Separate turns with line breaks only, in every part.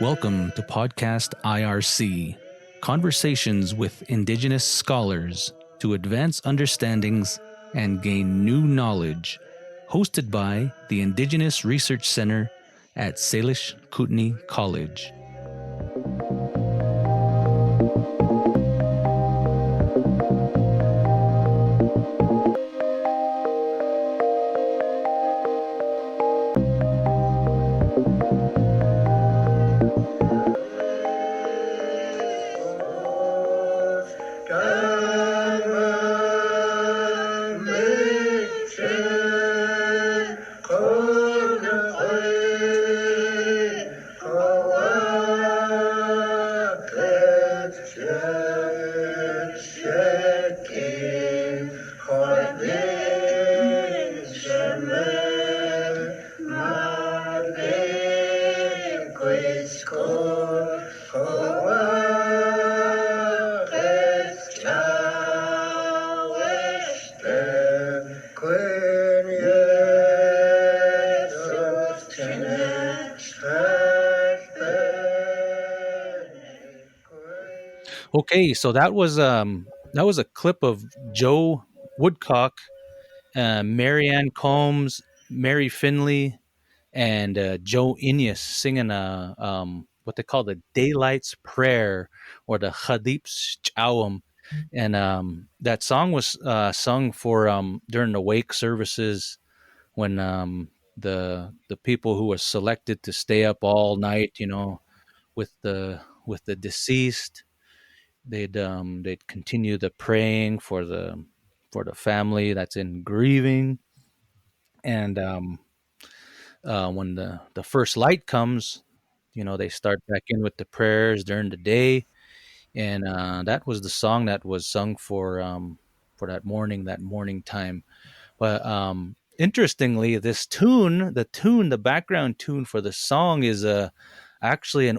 Welcome to Podcast IRC, conversations with Indigenous scholars to advance understandings and gain new knowledge, hosted by the Indigenous Research Center at Salish Kootenai College. Okay, so that was a clip of Joe Woodcock, Marianne Combs, Mary Finley, and Joe Eneas singing what they call the Daylight's Prayer or the Chadip's Chawam. And that song was sung for during the wake services when the people who were selected to stay up all night, with the deceased, they'd continue the praying for the family that's in grieving, and when the first light comes, they start back in with the prayers during the day, and that was the song that was sung for that morning time. But interestingly, the background tune for the song is actually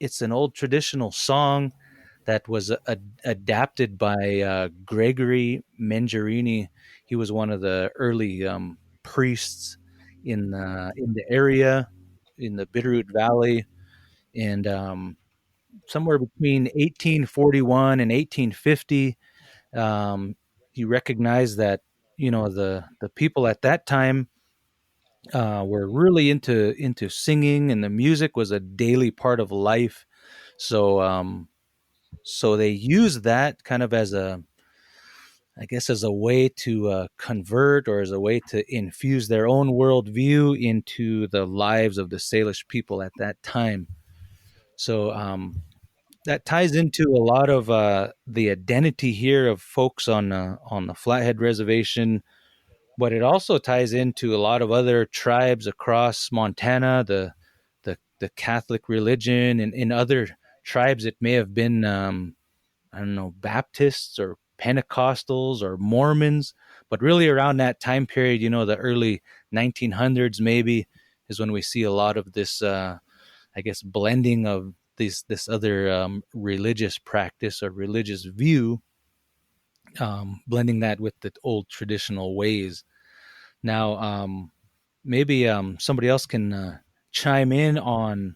it's an old traditional song that was adapted by Gregory Mengarini. He was one of the early priests in the area, in the Bitterroot Valley, and somewhere between 1841 and 1850, he recognized that the people at that time were really into singing, and the music was a daily part of life. So they used that kind of as a way to convert, or as a way to infuse their own worldview into the lives of the Salish people at that time. So that ties into a lot of the identity here of folks on the Flathead Reservation, but it also ties into a lot of other tribes across Montana, the Catholic religion, and in other tribes it may have been I don't know, Baptists or Pentecostals or Mormons, but really around that time period, the early 1900s maybe, is when we see a lot of this, blending of this other religious practice or religious view, blending that with the old traditional ways. Now, maybe somebody else can chime in on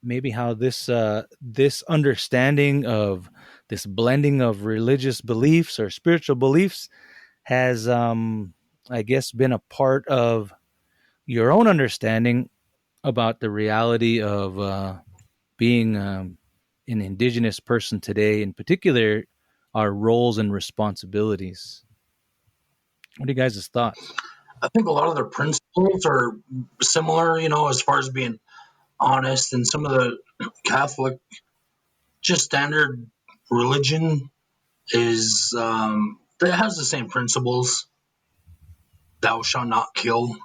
maybe how this understanding of this blending of religious beliefs or spiritual beliefs has been a part of your own understanding about the reality of being an Indigenous person today, in particular our roles and responsibilities. What are you guys' thoughts?
I think a lot of their principles are similar, as far as being honest, and some of the Catholic just standard religion is it has the same principles. Thou shalt not kill.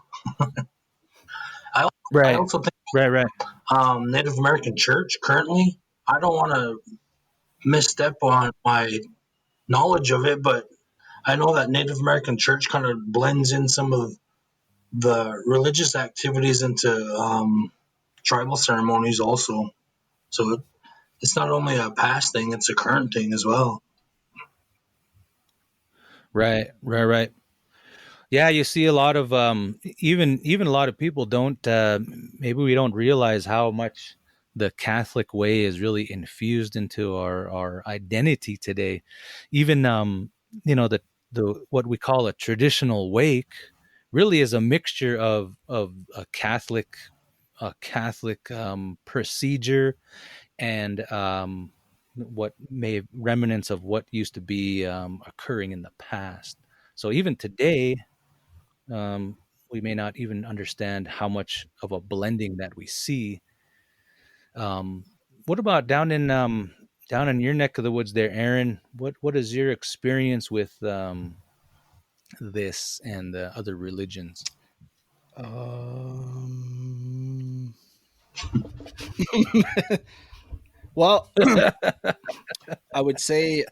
I
Right.
also think
Right. Right.
Native American Church currently. I don't want to misstep on my knowledge of it, but I know that Native American Church kind of blends in some of the religious activities into tribal ceremonies also. So it's not only a past thing; it's a current thing as well.
Right. Right. Right. Yeah, you see a lot of even a lot of people don't maybe we don't realize how much the Catholic way is really infused into our identity today. Even the what we call a traditional wake really is a mixture of a Catholic procedure and what may remnants of what used to be occurring in the past. So even today, um, we may not even understand how much of a blending that we see. Um, what about down in your neck of the woods there, Aaron? What is your experience with this and the other religions?
Um, well, I would say,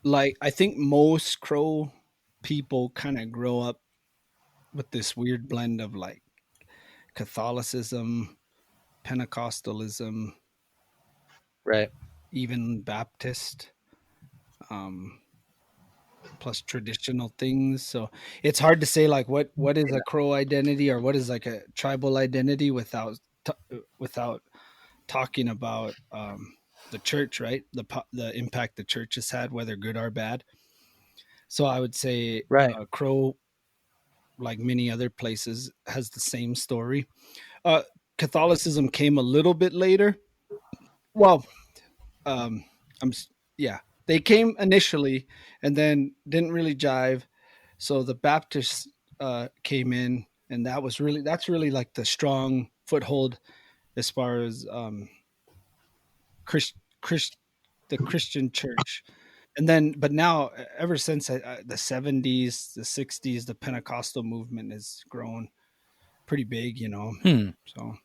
like, I think most Crow people kind of grow up with this weird blend of like Catholicism, Pentecostalism,
Right.
even Baptist, um, plus traditional things. So it's hard to say like what is a Crow identity or what is like a tribal identity without talking about the church, right? The impact the church has had, whether good or bad. So I would say
Right.
Crow, like many other places, has the same story. Uh, Catholicism came a little bit later. Well, um, yeah, they came initially and then didn't really jive. So the Baptists came in, and that's really like the strong foothold as far as Christ, Christ, the Christian church. And then, but now, ever since the 70s, the 60s, the Pentecostal movement has grown pretty big, you know.
Hmm.
So,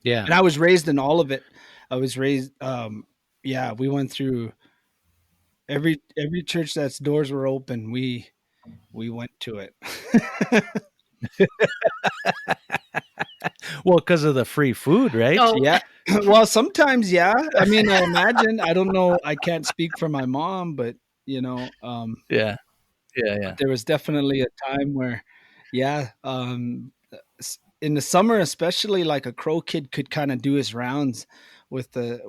Yeah.
and I was raised in all of it. I was raised, yeah, we went through every church that's doors were open. We went to it.
Well, because of the free food, right?
Oh,
Yeah. Well, sometimes, yeah. I mean, I imagine. I don't know. I can't speak for my mom, but you know,
Yeah. Yeah.
but
Yeah.
there was definitely a time where, yeah, in the summer, especially, like a Crow kid could kind of do his rounds with the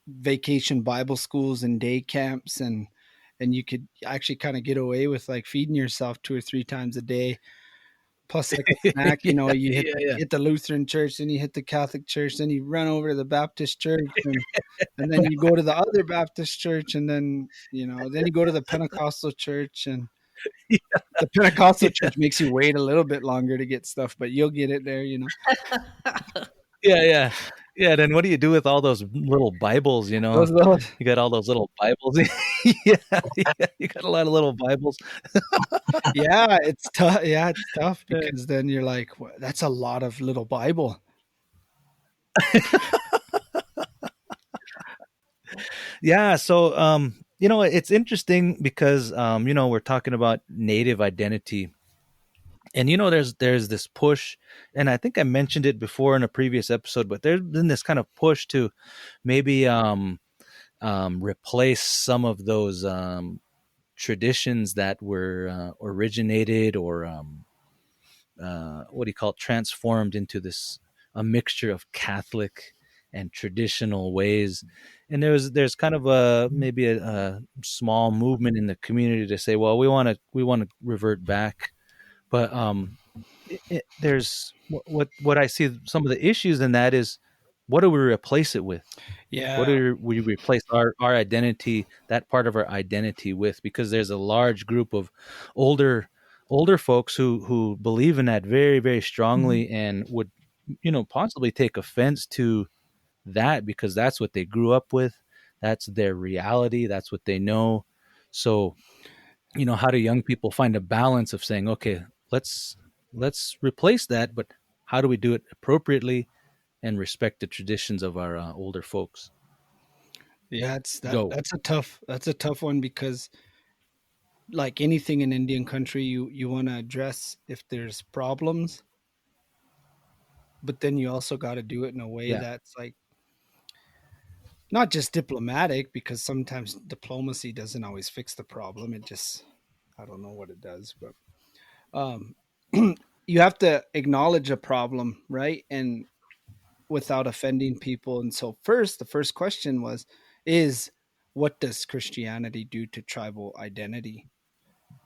vacation Bible schools and day camps, and you could actually kind of get away with like feeding yourself 2 or 3 times a day, plus like a snack. You know, you
Yeah. Yeah.
hit the Lutheran church, then you hit the Catholic church, then you run over to the Baptist church, and then you go to the other Baptist church, and then then you go to the Pentecostal church, and the Pentecostal
Yeah.
church makes you wait a little bit longer to get stuff, but you'll get it there, you know.
Yeah, yeah. Yeah, then what do you do with all those little Bibles, you know?
Those little,
You got all those little Bibles. Yeah, yeah, you got a lot of little Bibles.
yeah, it's tough. Yeah, it's tough
Yeah.
because then you're like, That's a lot of little Bible."
Yeah, so, it's interesting because, we're talking about native identity, and, there's this push, and I think I mentioned it before in a previous episode, but there's been this kind of push to maybe, replace some of those, traditions that were originated or what do you call it, transformed into this a mixture of Catholic and traditional ways. And there's kind of a maybe a small movement in the community to say, well, we want to revert back, but there's what I see some of the issues in that is, what do we replace it with? What
Yeah.
do we replace our identity, that part of our identity with? Because there's a large group of older older folks who believe in that very, very strongly and would possibly take offense to that because that's what they grew up with. That's their reality. That's what they know. So, how do young people find a balance of saying, okay, let's replace that, but how do we do it appropriately and respect the traditions of our older folks?
Yeah, it's that
Go.
that's a tough one because like anything in Indian country, you want to address if there's problems, but then you also got to do it in a way
Yeah.
that's like not just diplomatic, because sometimes diplomacy doesn't always fix the problem. It just, I don't know what it does, but um, you have to acknowledge a problem, right? And without offending people. And so, the first question is what does Christianity do to tribal identity?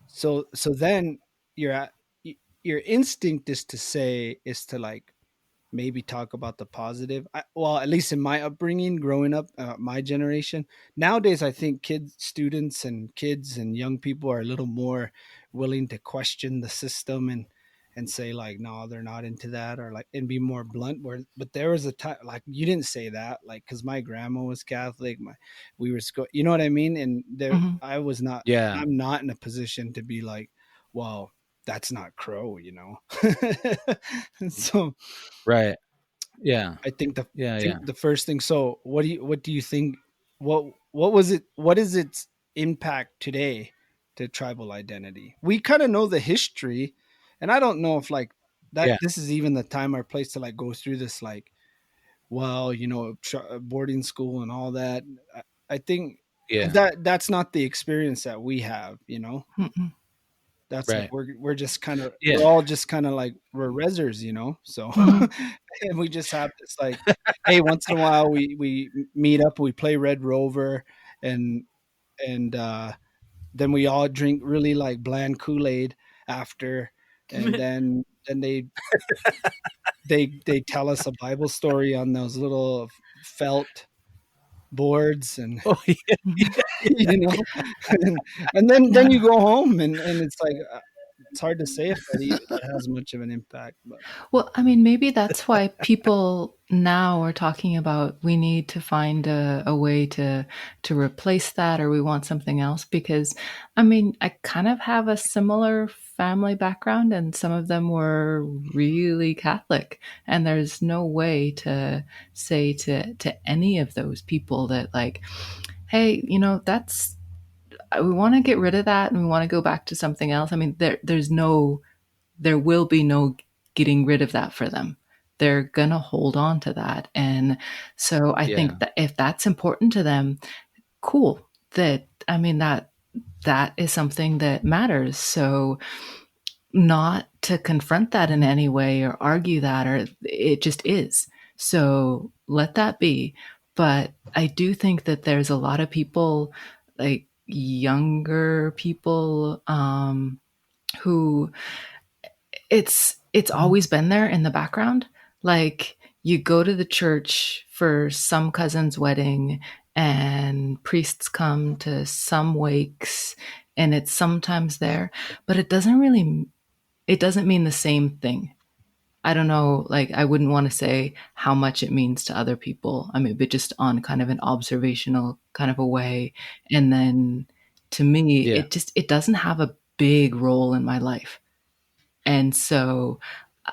So then your your instinct is to say is to like maybe talk about the positive. Well, at least in my upbringing, growing up, my generation. Nowadays, I think kids and young people are a little more willing to question the system and say like, no, they're not into that, or like, and be more blunt. But there was a time like you didn't say that, like, because my grandma was Catholic, you know what I mean, and there
Hmm.
I was not.
Yeah.
I'm not in a position to be like, well, that's not crow, so
Right. Yeah.
I think
Yeah. Yeah.
the first thing. So what do you think? What was it? What is its impact today to tribal identity? We kind of know the history, and I don't know if like that.
Yeah.
This is even the time or place to like go through this. Like, well, boarding school and all that. I think because
Yeah.
that's not the experience that we have.
Mm-mm.
That's like
Right.
we're just kind of
Yeah.
we're all just kind of like we're rezzers, so
Hmm.
and we just have this like, hey, once in a while we meet up, we play Red Rover, and and then we all drink really like bland Kool-Aid after, and then they tell us a Bible story on those little felt boards, and
Oh, yeah.
you know and, and then you go home, and it's like it's hard to say if that has much of an impact, but
Well, I mean, maybe that's why people now are talking about we need to find a way to replace that, or we want something else. Because, I mean, I kind of have a similar family background, and some of them were really Catholic, and there's no way to say to any of those people that like, hey, that's we want to get rid of that and we want to go back to something else. I mean, there will be no getting rid of that for them. They're going to hold on to that. And so I
Yeah.
think that if that's important to them, cool. I mean, that is something that matters. So not to confront that in any way or argue that, or it just is. So let that be. But I do think that there's a lot of people, like younger people, who it's always been there in the background. Like you go to the church for some cousin's wedding and priests come to some wakes and it's sometimes there, but it doesn't mean the same thing. I don't know, like I wouldn't want to say how much it means to other people. I mean, but just on kind of an observational kind of a way. And then to me,
Yeah.
it doesn't have a big role in my life. And so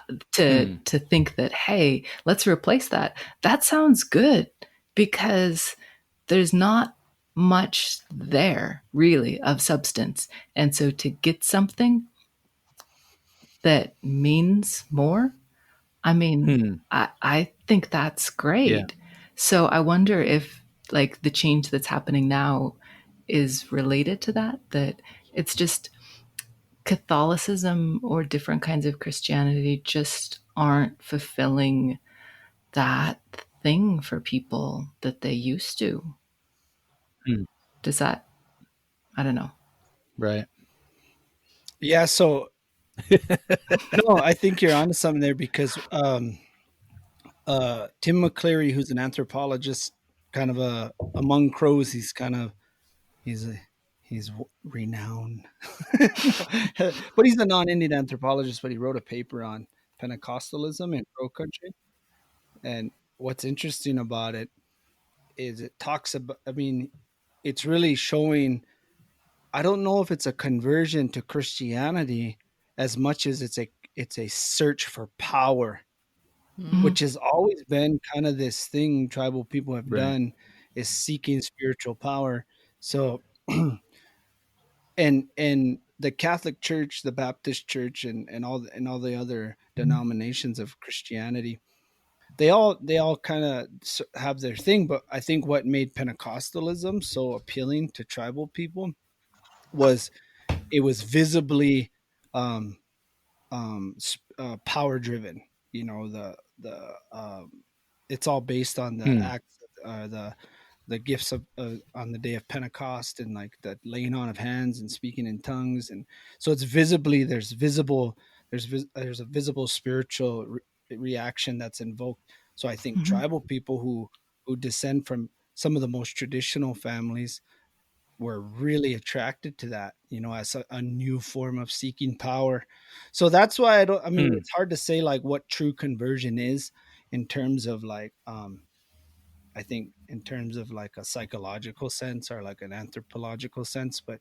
Hmm.
to think that, hey, let's replace that, that sounds good because there's not much there really of substance. And so to get something that means more, I mean,
Hmm.
I think that's
Yeah.
great. So I wonder if like the change that's happening now is related to that, that it's just Catholicism or different kinds of Christianity just aren't fulfilling that thing for people that they used to.
Hmm.
Does that, I don't know.
Right.
yeah. So no, I think you're onto something there, because Tim McCleary, who's an anthropologist, kind of among crows, he's a he's renowned. No, but he's a non-Indian anthropologist, but he wrote a paper on Pentecostalism in Crow Country. And what's interesting about it is it talks about, I mean, it's really showing, I don't know if it's a conversion to Christianity as much as it's a search for power, which has always been kind of this thing tribal people have
Right.
done, is seeking spiritual power. So and the Catholic Church, the Baptist Church, and all the other denominations of Christianity, they all kind of have their thing. But I think what made Pentecostalism so appealing to tribal people was it was visibly um, power driven. You know, it's all based on the
Hmm.
acts, the gifts of on the day of Pentecost, and like the laying on of hands and speaking in tongues. And so it's visibly, there's a visible spiritual reaction that's invoked. So I think tribal people who descend from some of the most traditional families were really attracted to that, as a new form of seeking power. So that's why I mean,
Hmm.
it's hard to say like what true conversion is in terms of like, I think in terms of like a psychological sense or like an anthropological sense, but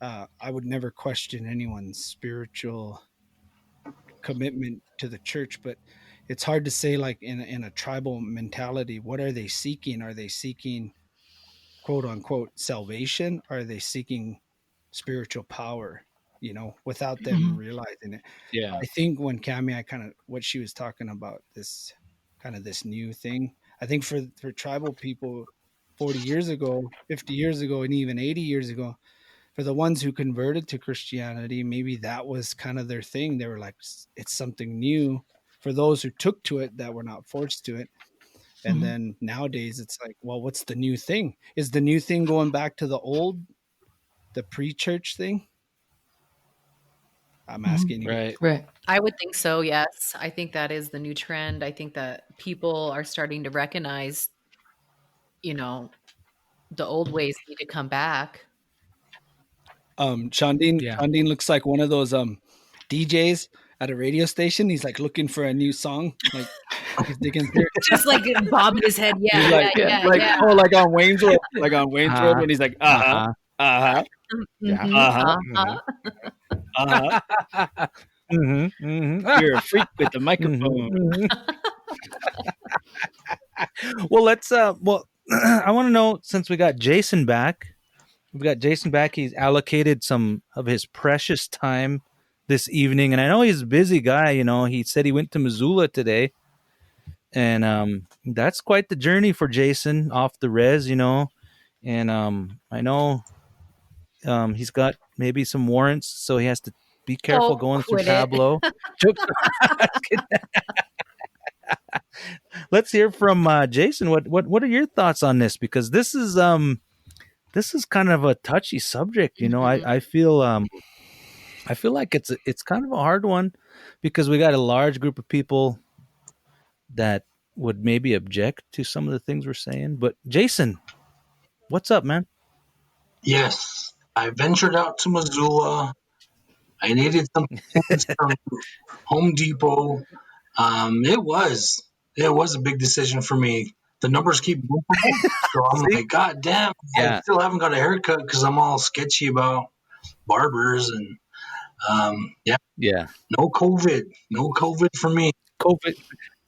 I would never question anyone's spiritual commitment to the church. But it's hard to say like in a tribal mentality, what are they seeking? Are they seeking quote unquote salvation? Are they seeking spiritual power, without them realizing it?
Yeah.
I think when Cami, I kind of what she was talking about, this kind of this new thing. I think for tribal people 40 years ago, 50 years ago, and even 80 years ago, for the ones who converted to Christianity, maybe that was kind of their thing. They were like, it's something new. For those who took to it that were not forced to it. And then nowadays it's like, well, what's the new thing? Is the new thing going back to the pre-church thing? I'm asking you guys.
Right.
Right.
I would think so, yes. I think that is the new trend. I think that people are starting to recognize, you know, the old ways need to come back.
Shandin
Yeah.
Shandin looks like one of those DJs at a radio station. He's like looking for a new song. Like he's digging through.
Just like bobbing his head.
He's
Yeah,
like,
yeah, yeah,
like,
yeah.
oh, like on Wayne's World, like on Wayne's World
Uh-huh.
when he's like,
Uh-huh.
uh-huh,
Yeah.
uh-huh,
Uh-huh.
uh-huh.
Mm-hmm. Mm-hmm.
You're a freak with the microphone.
Mm-hmm. Well, let's I want to know, since we got Jason back. We've got Jason back. He's allocated some of his precious time this evening, and I know he's a busy guy. He said he went to Missoula today, and that's quite the journey for Jason off the res. And I know he's got maybe some warrants, so he has to be careful
Oh,
going through
quit it.
Pablo. Let's hear from Jason. What are your thoughts on this? Because this is kind of a touchy subject. I feel like it's kind of a hard one, because we got a large group of people that would maybe object to some of the things we're saying. But Jason, what's up, man?
Yes, I ventured out to Missoula. I needed some things from Home Depot. It was a big decision for me. The numbers keep moving, so I'm
See?
like, God damn! I
Yeah.
still haven't got a haircut because I'm all sketchy about barbers and
Yeah.
no COVID for me.
COVID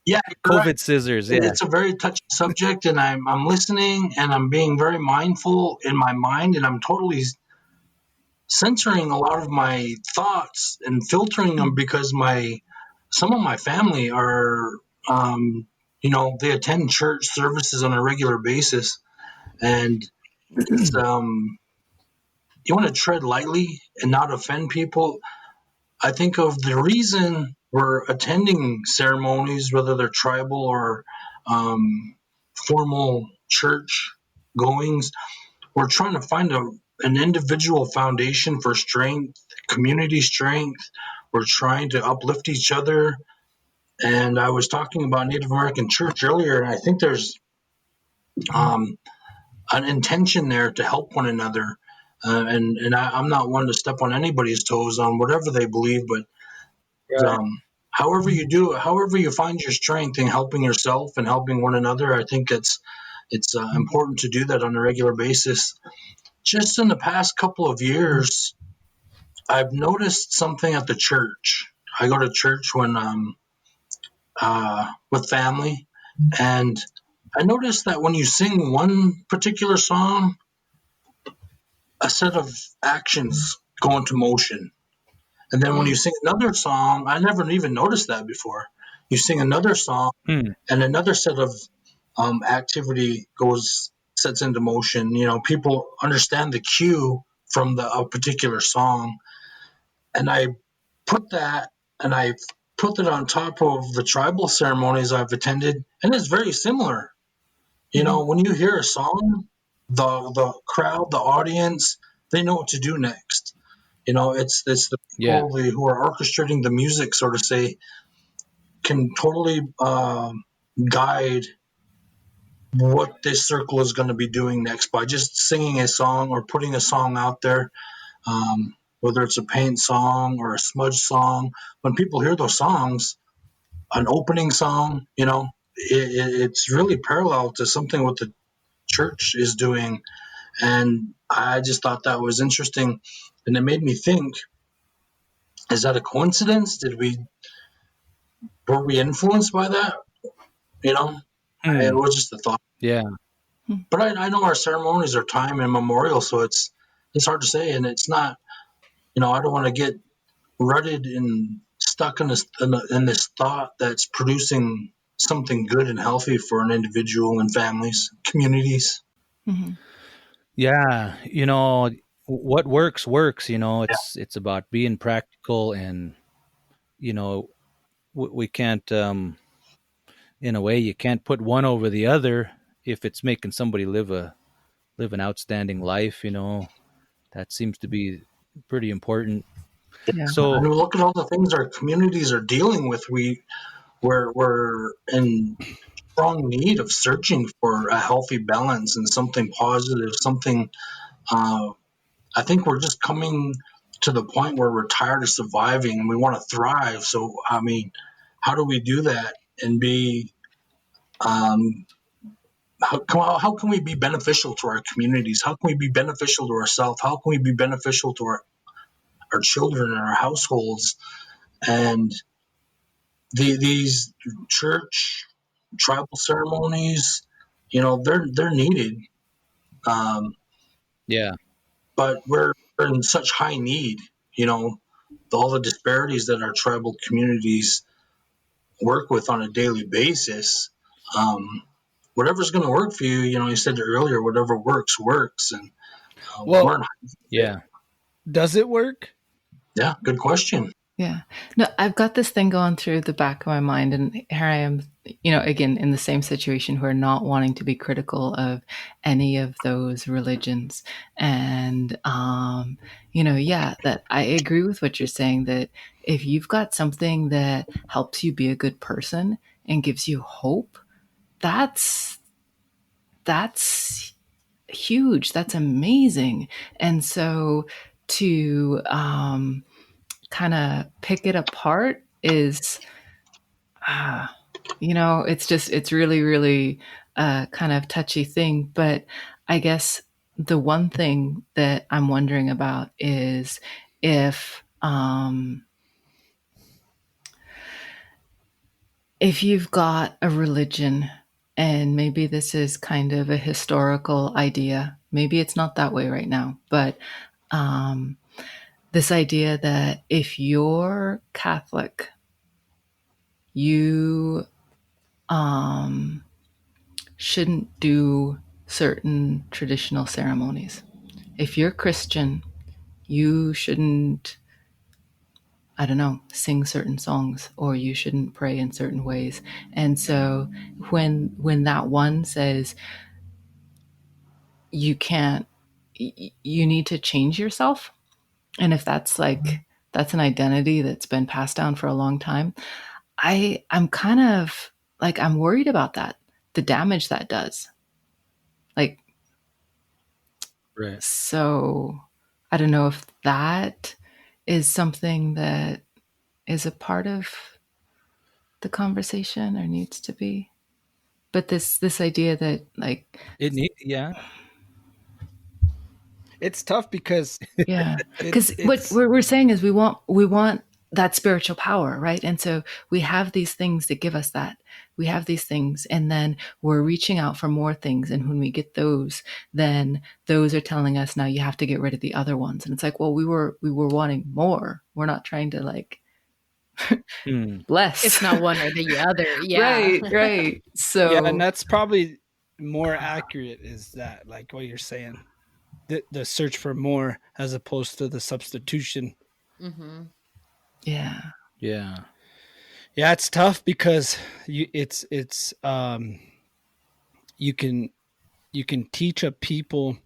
Yeah, you're right.
COVID scissors. Yeah.
It's a very touchy subject, and I'm listening and I'm being very mindful in my mind, and I'm totally censoring a lot of my thoughts and filtering them because some of my family are they attend church services on a regular basis, and it's you want to tread lightly and not offend people. I think of the reason we're attending ceremonies, whether they're tribal or formal church goings. We're trying to find an individual foundation for strength, community strength. We're trying to uplift each other. And I was talking about Native American church earlier, and I think there's an intention there to help one another. I'm not one to step on anybody's toes on whatever they believe, but
Right.
um, however you do it, however you find your strength in helping yourself and helping one another, I think it's important to do that on a regular basis. Just in the past couple of years, I've noticed something at the church. I go to church when with family, and I noticed that when you sing one particular song, a set of actions go into motion. And then when you sing another song, I never even noticed that before. You sing another song,
Hmm.
and another set of activity sets into motion. You know, people understand the cue from a particular song, and put that I put it on top of the tribal ceremonies I've attended, and it's very similar. You know, when you hear a song, the crowd, the audience, they know what to do next. You know, it's the
Yeah.
people who are orchestrating the music, so to say, can totally guide what this circle is going to be doing next by just singing a song or putting a song out there, whether it's a paint song or a smudge song. When people hear those songs, an opening song, you know, it's really parallel to something what the church is doing. And I just thought that was interesting. And it made me think, is that a coincidence? Were we influenced by that? You know, it
Hmm.
was just a thought.
Yeah.
But I know our ceremonies are time immemorial, so it's hard to say, and it's not. You know, I don't want to get rutted and stuck in this thought that's producing something good and healthy for an individual and families, communities.
Yeah. What works.
Yeah,
It's about being practical, and we can't, in a way, you can't put one over the other if it's making somebody live an outstanding life. That seems to be pretty important.
Yeah.
and
So,
look at all the things our communities are dealing with. We're in strong need of searching for a healthy balance and something positive, something. Uh, I think we're just coming to the point where we're tired of surviving and we want to thrive. So, I mean, how do we do that and be? Um, how can we be beneficial to our communities? How can we be beneficial to ourselves? How can we be beneficial to our children and our households? And these church tribal ceremonies, you know, they're needed. Um,
yeah.
but we're in such high need, you know, all the disparities that our tribal communities work with on a daily basis. Um, Whatever's going to work for you, you know, you said it earlier, whatever works. And we're
Well,
in,
Yeah.
does it work?
yeah, good question.
Yeah. No, I've got this thing going through the back of my mind, and here I am, again, in the same situation where not wanting to be critical of any of those religions. And, yeah, that I agree with what you're saying, that if you've got something that helps you be a good person and gives you hope, that's huge. That's amazing. And so to, kind of pick it apart is it's really really kind of touchy thing. But I guess the one thing that I'm wondering about is if you've got a religion, and maybe this is kind of a historical idea, maybe it's not that way right now, but um, this idea that if you're Catholic, you shouldn't do certain traditional ceremonies. If you're Christian, you shouldn't, I don't know, sing certain songs, or you shouldn't pray in certain ways. And so when that one says you can't, you need to change yourself, and if that's an identity that's been passed down for a long time, I'm kind of like, I'm worried about that, the damage that does. Like,
Right.
so I don't know if that is something that is a part of. the conversation, or needs to be. But this idea that, like,
yeah.
It's tough because
yeah, because what
it's
we're saying is we want that spiritual power, right? And so we have these things that give us that. We have these things, and then we're reaching out for more things. And when we get those, then those are telling us, now you have to get rid of the other ones. And it's like, well, we were wanting more. We're not trying to, like, bless.
It's not one or the other. Yeah.
Right.
yeah, and
So
that's probably more accurate, is that, like what you're saying, the search for more as opposed to the substitution.
Mm-hmm.
yeah.
Yeah.
Yeah, it's tough because you can teach a people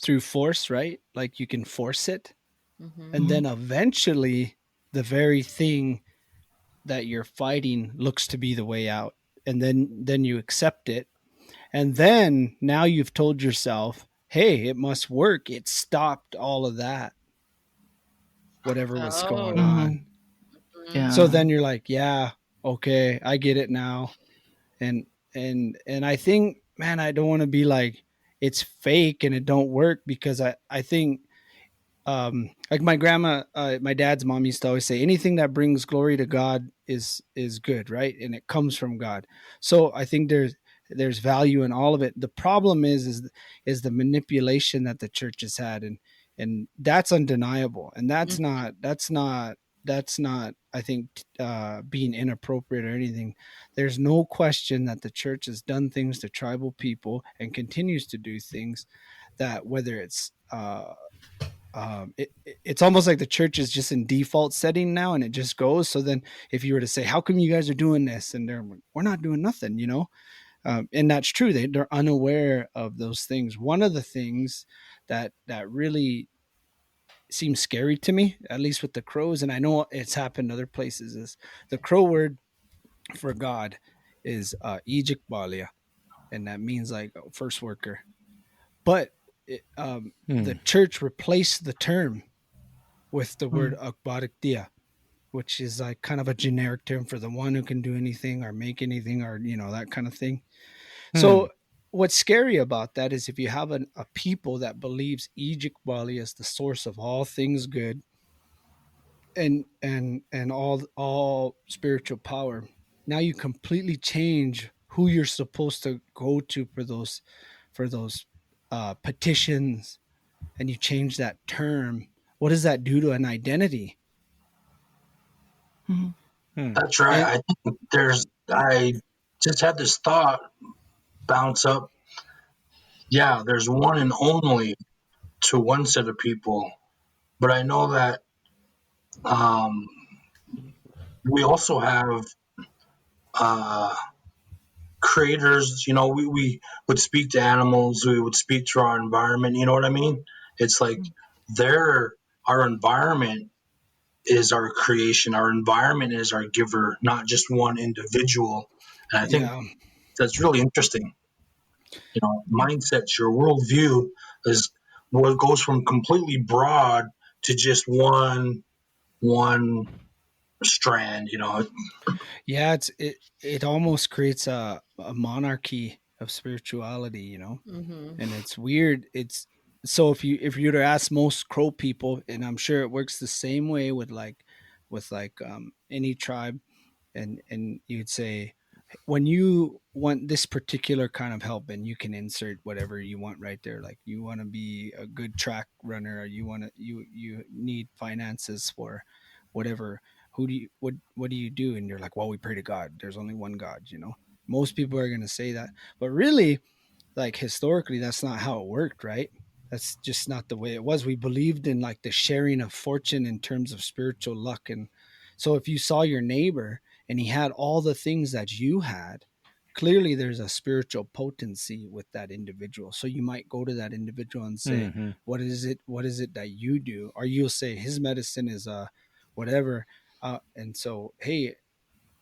through force, right? Like you can force it,
Mm-hmm.
and then eventually the very thing that you're fighting looks to be the way out, and then you accept it, and then now you've told yourself, hey, it must work. It stopped all of that, whatever was going
Oh.
on.
Yeah.
So then you're like, yeah, okay, I get it now. And I think, man, I don't want to be like it's fake and it don't work, because I think, like my grandma, my dad's mom used to always say, anything that brings glory to God is good, right? And it comes from God. So I think there's value in all of it. The problem is the manipulation that the church has had, and that's undeniable, and that's not I think being inappropriate or anything. There's no question that the church has done things to tribal people and continues to do things that, whether it's it's almost like the church is just in default setting now, and it just goes. So then if you were to say, how come you guys are doing this, and we're not doing nothing, and that's true. They're unaware of those things. One of the things that really seems scary to me, at least with the crows, and I know it's happened other places, is the crow word for God is Ejikbalia, and that means like first worker. But the church replaced the term with the word Akbariktia, which is like kind of a generic term for the one who can do anything or make anything, or that kind of thing. So what's scary about that is, if you have a people that believes Ejikbali is the source of all things good and all spiritual power, now you completely change who you're supposed to go to for those petitions, and you change that term. What does that do to an identity?
That's right.
And
I think I just had this thought bounce up. Yeah, there's one and only to one set of people, but I know that um, we also have uh, creators. We would speak to animals, we would speak to our environment. You know what I mean? It's like our environment is our creation. Our environment is our giver, not just one individual. And I think
yeah,
that's really interesting. Mindsets, your worldview is what goes from completely broad to just one strand.
yeah, it almost creates a monarchy of spirituality.
Mm-hmm.
And it's weird. It's so if you were to ask most crow people, and I'm sure it works the same way with any tribe, and you'd say, when you want this particular kind of help, and you can insert whatever you want right there, like you want to be a good track runner, or you need finances for whatever, what do you do? And you're like, well, we pray to God. There's only one God. Most people are going to say that, but really, like, historically, that's not how it worked, right? That's just not the way it was. We believed in like the sharing of fortune in terms of spiritual luck. And so if you saw your neighbor and he had all the things that you had, clearly there's a spiritual potency with that individual. So you might go to that individual and say, what is it that you do? Or you'll say his medicine is whatever. And so, hey,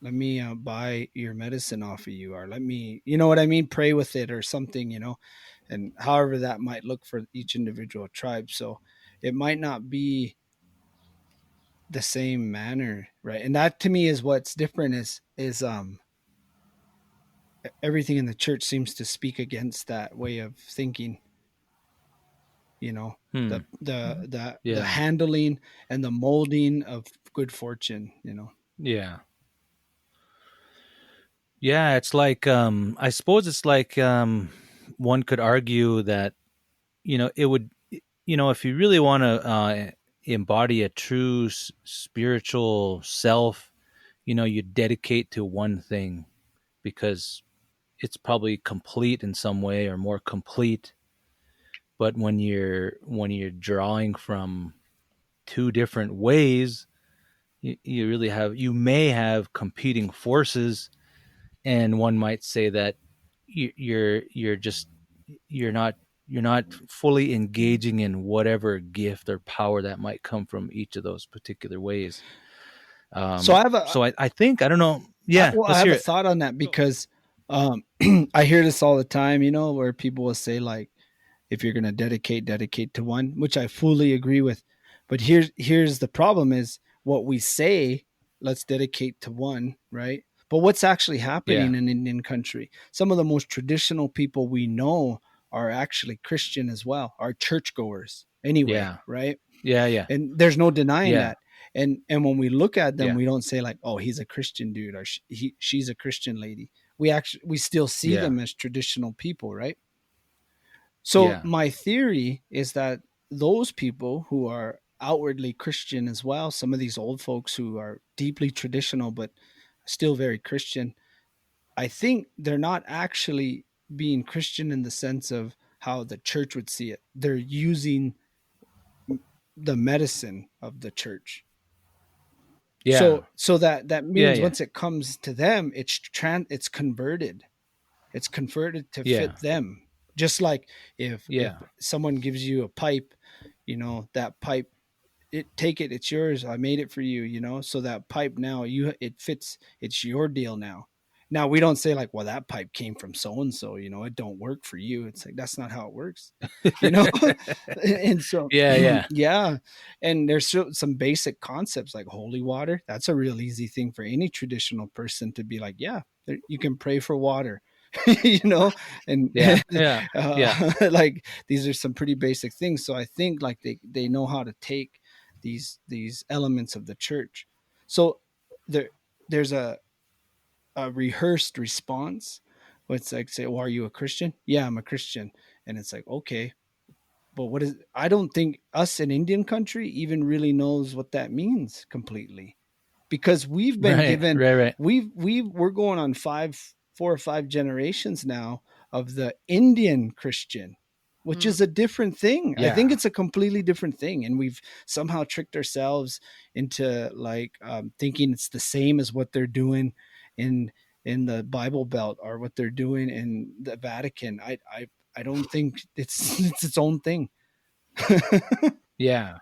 let me buy your medicine off of you, or let me, you know what I mean, pray with it or something, and however that might look for each individual tribe. So it might not be the same manner, right? And that to me is what's different is everything in the church seems to speak against that way of thinking, you know,
Hmm.
the
Yeah.
handling and the molding of good fortune, you know.
Yeah. Yeah, it's like I suppose it's like one could argue that it would if you really want to embody a true spiritual self, you dedicate to one thing because it's probably complete in some way or more complete. But when you're drawing from two different ways, you may have competing forces, and one might say that you're just you're not you're not fully engaging in whatever gift or power that might come from each of those particular ways.
So I have a
So I think I don't know. Yeah,
I
let's
have
hear
a
it.
thought on that because um, I hear this all the time, you know, where people will say like, if you're going to dedicate to one, which I fully agree with. But here's the problem: is what we say, let's dedicate to one, right? But what's actually
Yeah,
happening in Indian country? Some of the most traditional people we know are actually Christian as well, are churchgoers anyway,
yeah,
right?
yeah, yeah,
And there's no denying
yeah,
that. And when we look at them,
yeah,
we don't say like, oh, he's a Christian dude, or she's a Christian lady. We still see
yeah,
them as traditional people, right? So
yeah,
my theory is that those people who are outwardly Christian as well, some of these old folks who are deeply traditional but still very Christian, I think they're not actually being Christian in the sense of how the church would see it. They're using the medicine of the church.
yeah,
So that
yeah,
means
yeah,
once it comes to them, it's converted. It's converted to
yeah,
fit them. Just like if
yeah,
someone gives you a pipe, you know, that pipe, take it, it's yours. I made it for you, you know. So that pipe now, it fits, it's your deal now. Now we don't say like, well, that pipe came from so and so, you know, it don't work for you. It's like that's not how it works, you know. And so
yeah, yeah,
yeah, and there's some basic concepts like holy water. That's a real easy thing for any traditional person to be like, yeah, you can pray for water. You know, and
yeah, yeah, yeah,
like these are some pretty basic things. So I think like they know how to take these elements of the church. So there there's a rehearsed response. Where it's like, say, well, are you a Christian? Yeah, I'm a Christian. And it's like, okay, but what is, I don't think us in Indian country even really knows what that means completely, because we've been
right,
given,
right, right.
we're going on 4 or 5 generations now of the Indian Christian, which
Mm.
is a different thing. I think
Yeah,
it's a completely different thing, and we've somehow tricked ourselves into like thinking it's the same as what they're doing in the Bible Belt or what they're doing in the Vatican. I don't think it's it's its own thing.
yeah.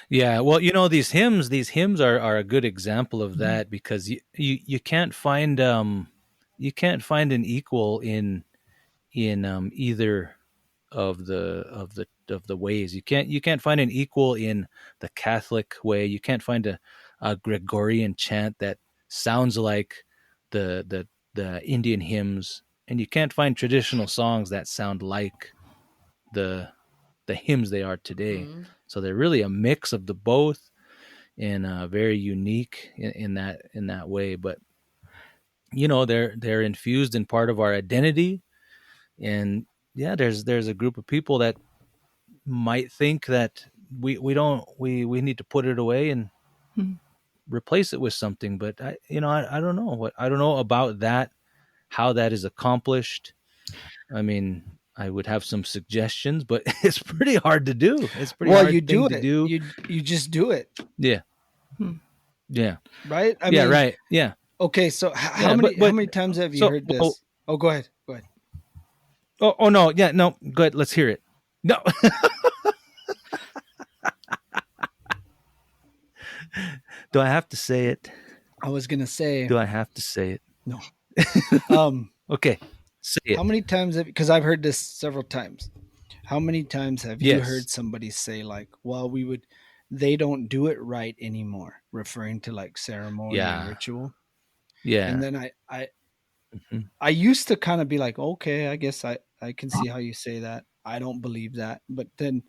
Yeah, well, these hymns are a good example of that because you can't find an equal in either of the ways. You can't find an equal in the Catholic way. You can't find a Gregorian chant that sounds like the Indian hymns, and you can't find traditional songs that sound like the the hymns they are today.
Mm.
So they're really a mix of the both, and very unique in that way. But they're infused in part of our identity, and yeah, there's a group of people that might think that we don't we need to put it away and replace it with something. But I don't know what I don't know about that, how that is accomplished. I mean, I would have some suggestions, but it's pretty hard to do. It's a pretty
Well, you
hard
do
thing to
it.
do.
You just do it,
Yeah, yeah,
right? I
yeah,
mean,
right, yeah,
okay. So
yeah. But
how
but
many times have you
so
heard
well,
this? Oh, go ahead. Go ahead.
oh no, yeah, no, good. Let's hear it. No, do I have to say it?
I was gonna say
Do I have to say it?
no. Um,
Okay, say
how
it.
many times have, because I've heard this several times. How many times have you heard
Yes.
somebody say like, "Well, we would they don't do it right anymore, referring to like ceremony and
Yeah.
ritual.
Yeah.
And then I
Mhm.
used to kind of be like, okay, I guess I can see how you say that. I don't believe that. But then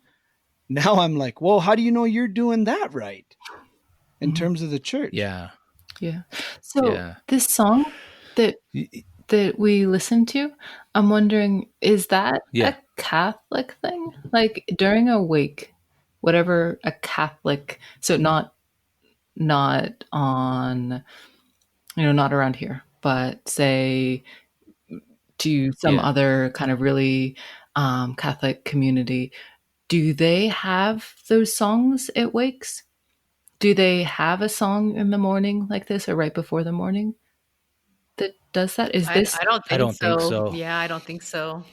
now I'm like, well, how do you know you're doing that right in
Mhm.
terms of the church?
Yeah.
Yeah. So
Yeah.
this song that that we listen to, I'm wondering, is that
Yeah.
a Catholic thing? Like during a wake, whatever a Catholic, so not on, not around here, but say to some
Yeah.
other kind of really Catholic community, do they have those songs at wakes? Do they have a song in the morning like this or right before the morning that does that? Is this
I don't
I
think
don't think
so.
so.
Yeah, I don't think so.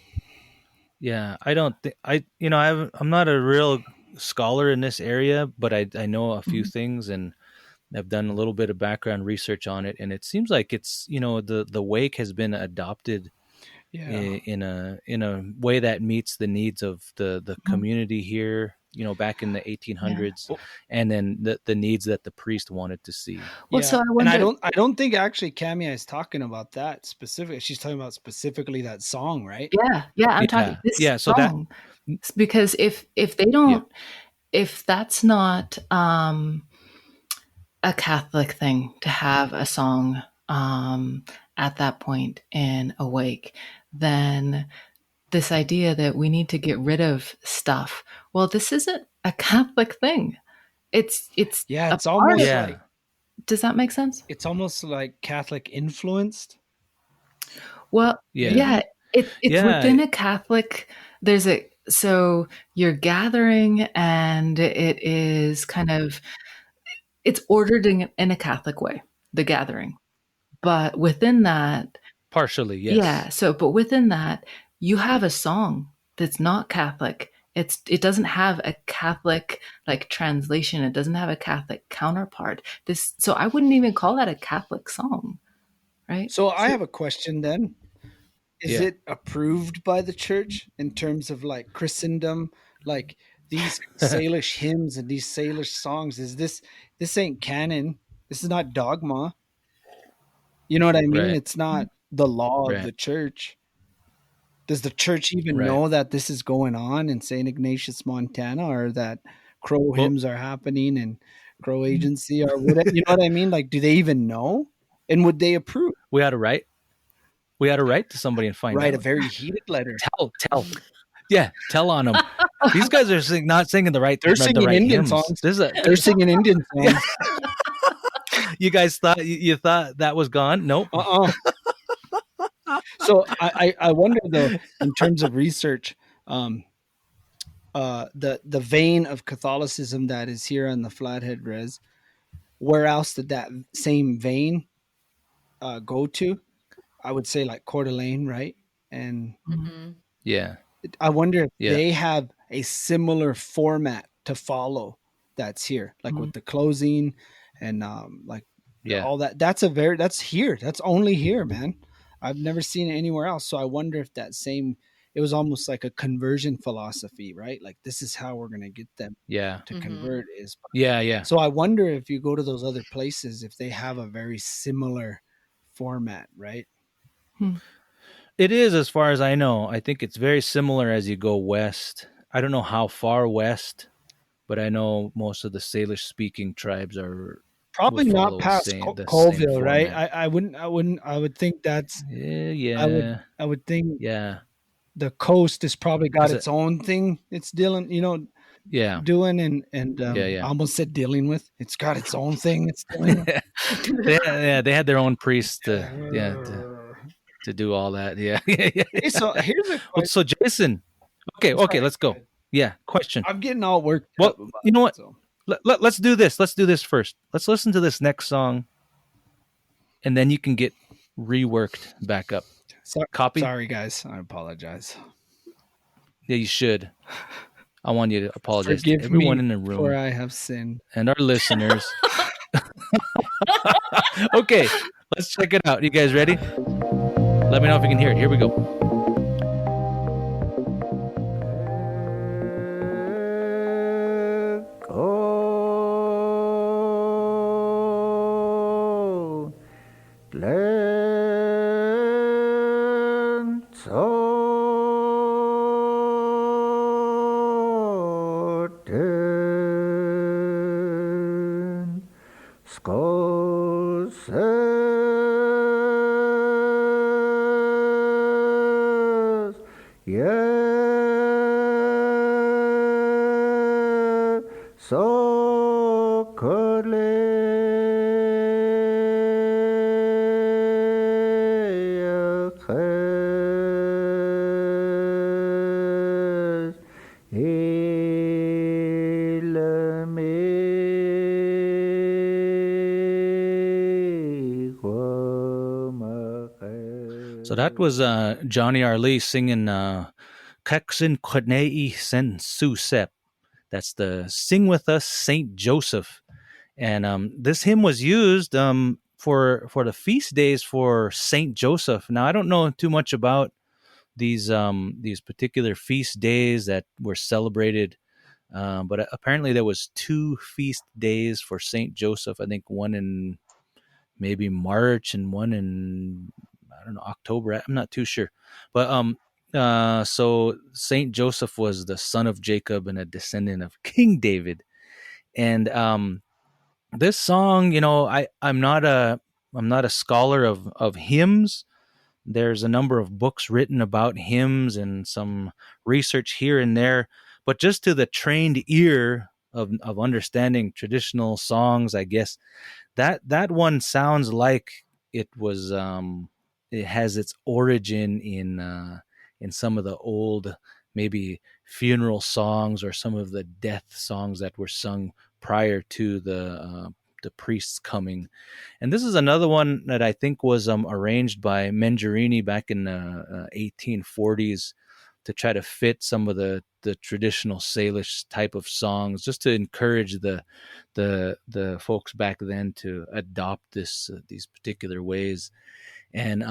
Yeah, I don't think I'm not a real scholar in this area, but I know a few
Mhm.
things, and I've done a little bit of background research on it, and it seems like it's the wake has been adopted
Yeah.
in a way that meets the needs of the
Mhm.
community here, back in the
Yeah.
1800s, and then the needs that the priest wanted to see.
Well, so
Yeah.
I
And
wonder.
I don't think actually Camia is talking about that specific. She's talking about specifically that song, right?
Yeah, yeah, I'm talking
Yeah,
this
yeah. So that,
song because if they
yeah,
don't, if that's not a Catholic thing to have a song at that point in Awake, then this idea that we need to get rid of stuff. Well, this isn't a Catholic thing. It's
Yeah,
a
it's
part of.
almost
yeah,
like
Does that make sense?
Catholic influenced.
Well,
yeah,
yeah,
Maybe.
it's
yeah.
within a Catholic. There's a so you're gathering, and it is kind of it's ordered in a Catholic way, the gathering. But within that,
Partially,
yeah.
yes.
So, but within that, you have a song that's not Catholic. It doesn't have a Catholic like translation. It doesn't have a Catholic counterpart. So I wouldn't even call that a Catholic song, right?
So I
So,
have a question then. Is
Yeah.
it approved by the church in terms of like Christendom? Like these Salish hymns and these Salish songs, this ain't canon. This is not dogma. You know what I mean?
Right.
It's not the law of
Right.
the church. Does the church even
Right.
know that this is going on in St. Ignatius, Montana, or that crow
Well,
hymns are happening and crow agency or what? You know what I mean? Like, do they even know? And would they approve?
we had to write. We had to write to somebody and find
Write a
out.
very heated letter.
Tell. Yeah, tell on them. These guys are not singing the
They're
the
singing
right
Indian
hymns.
songs.
There's a
They're singing Indian
yeah.
songs.
You guys thought you thought that was gone? Nope.
Uh-uh. So I wonder though, in terms of research, um, the vein of Catholicism that is here on the Flathead Res, where else did that same vein go to? I would say like Coeur d'Alene, right? And
mhm.
Mhm.
Yeah.
I wonder if
Yeah.
they have a similar format to follow that's here, like
Mhm.
with the closing and like
Yeah.
all that. That's here. That's only here, man. I've never seen it anywhere else. So I wonder if that same it was almost like a conversion philosophy, right? Like this is how we're gonna get them
Yeah.
to
Mhm.
convert is
Yeah. Yeah.
so I wonder if you go to those other places if they have a very similar format, right?
Hmm.
It is, as far as I know. I think it's very similar as you go west. I don't know how far west, but I know most of the Salish speaking tribes would
Probably not
follow
past
the same
Colville, right?
format.
I would think that's
Yeah.
I would
Yeah.
I would think
Yeah.
the coast has probably got
Because
its own thing it's dealing,
yeah.
doing and
Yeah.
I
Yeah.
almost said dealing with. It's got its own thing it's dealing with.
They had their own priests to do all that. Yeah. Yeah. Yeah.
Hey, so here's a
Well,
question.
so Jason, okay,
I'm
okay,
sorry.
let's
Go
go.
ahead.
Yeah, question.
I'm getting all worked
Well,
up about
you know
it.
what?
So
Let's do this. Let's do this first. Let's listen to this next song, and then you can get reworked back up. Copy?
sorry guys. I apologize.
Yeah, you should. I want you to apologize to
Forgive
everyone
me
in the
for
room
I have sinned.
and our listeners. Okay, let's check it out. You guys ready? Let me know if you can hear it. Here we go.
Scoses, yeah, so
So that was Johnny Arlee singing Keksin Kwenei Sen Susep. That's the Sing With Us Saint Joseph. And this hymn was used for the feast days for Saint Joseph. Now I don't know too much about these particular feast days that were celebrated, but apparently there was 2 feast days for Saint Joseph. I think one in maybe March and one in, I don't know, October. I'm not too sure, but so Saint Joseph was the son of Jacob and a descendant of King David, and this song, I'm not a scholar of hymns. There's a number of books written about hymns and some research here and there, but just to the trained ear of understanding traditional songs, I guess that one sounds like it was it has its origin in some of the old, maybe funeral songs or some of the death songs that were sung prior to the priests coming. And this is another one that I think was arranged by Mengarini back in the 1840s to try to fit some of the traditional Salish type of songs, just to encourage the folks back then to adopt these particular ways. And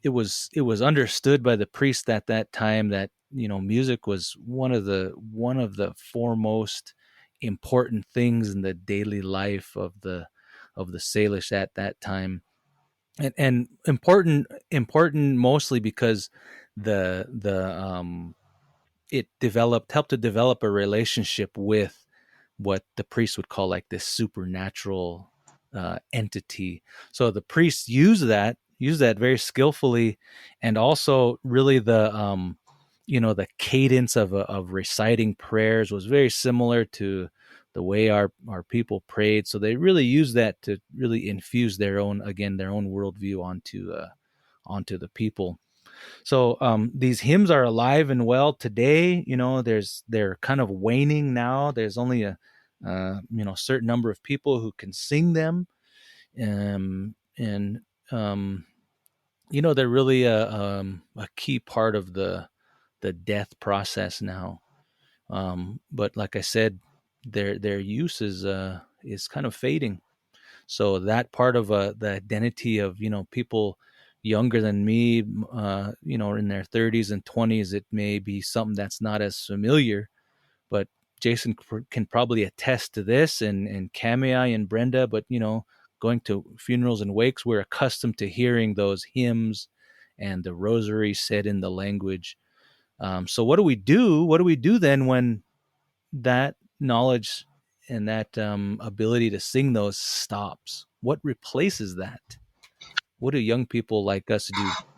it was understood by the priest at that time that music was one of the foremost important things in the daily life of the Salish at that time, and important mostly because the it helped to develop a relationship with what the priest would call like this supernatural entity. So the priests use that very skillfully, and also really the cadence of reciting prayers was very similar to the way our people prayed. So they really use that to really infuse their own worldview onto the people. So these hymns are alive and well today. They're kind of waning now. There's only a certain number of people who can sing them, and they're really a key part of the death process now. But like I said, their use is kind of fading. So that part of the identity of people younger than me, in their 30s and 20s, it may be something that's not as familiar. But Jason can probably attest to this, and Kamei and Brenda. But going to funerals and wakes, we're accustomed to hearing those hymns and the rosary said in the language. So what do we do? What do we do then when that knowledge and that ability to sing those stops? What replaces that? What do young people like us do?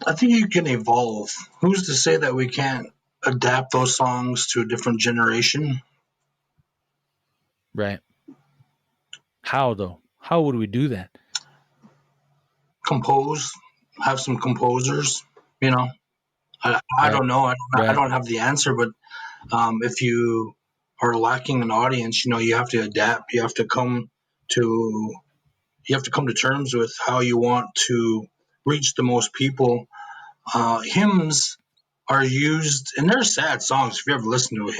I think you can evolve. Who's to say that we can't adapt those songs to a different generation?
Right. How though? How would we do that?
Compose, have some composers. I
Right.
don't know. I
Right.
don't have the answer, but if you are lacking an audience, you have to adapt. To you have to come to terms with how you want to reach the most people. Hymns are used, and they're sad songs. If you ever listen to a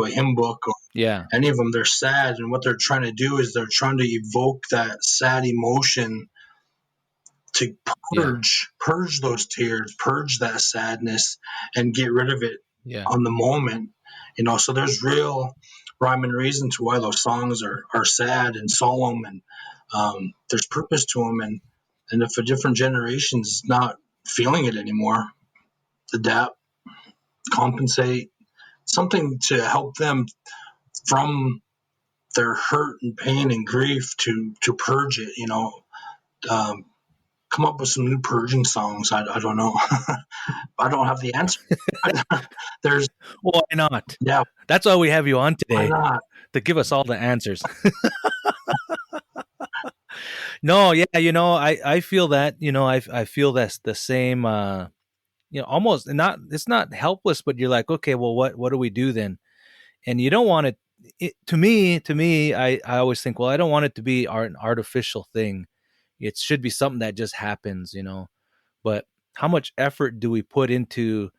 hymn book, or
Yeah.
any of them, they're sad, and what they're trying to do is they're trying to evoke that sad emotion to
Yeah.
purge those tears, purge that sadness, and get rid of it
Yeah.
on the moment. So there's real rhyme and reason to why those songs are sad and solemn, and there's purpose to them. And if a different generation's not feeling it anymore, adapt, compensate, something to help them from their hurt and pain and grief to purge it. Um, come up with some new purging songs. I don't know. I don't have the answer. There's
Why not?
yeah.
That's why we have you on
Why
today,
not?
to give us all the answers. No, yeah, I feel that, I feel that's the same, almost not, it's not helpless, but you're like, okay, well, what do we do then? And you don't want it to me, I always think, well, I don't want it to be an artificial thing. It should be something that just happens. But how much effort do we put into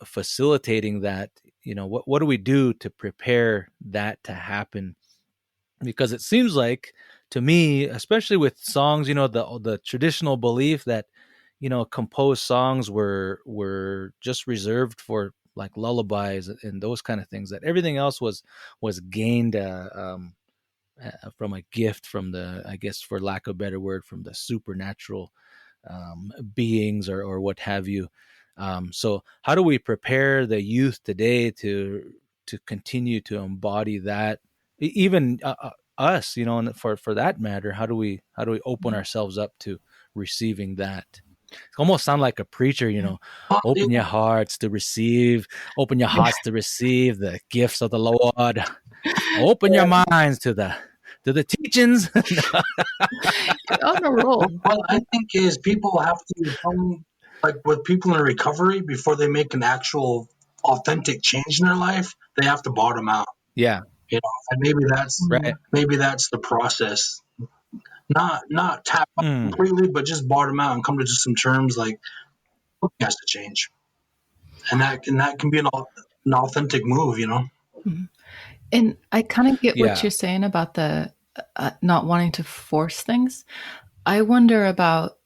facilitating that? What do we do to prepare that to happen? Because it seems like, to me, especially with songs, the traditional belief that composed songs were just reserved for like lullabies and those kind of things, that everything else was gained from a gift from the, I guess, for lack of a better word, from the supernatural beings, or what have you. So how do we prepare the youth today to continue to embody that? Even us, and for that matter, how do we open ourselves up to receiving that? It almost sound like a preacher,
Well,
open your hearts to receive, open your hearts to receive the gifts of the Lord. Open your minds to the teachings.
You're on a roll.
what I think is people have to come, like with people in recovery, before they make an actual authentic change in their life, they have to bottom out.
Yeah,
And
right.
maybe that's the process. Not tap out
Mm,
completely, but just bottom out and come to just some terms like something has to change, and that can be an authentic move.
Mhm. And I kind of get what
yeah,
you're saying about the not wanting to force things. I wonder about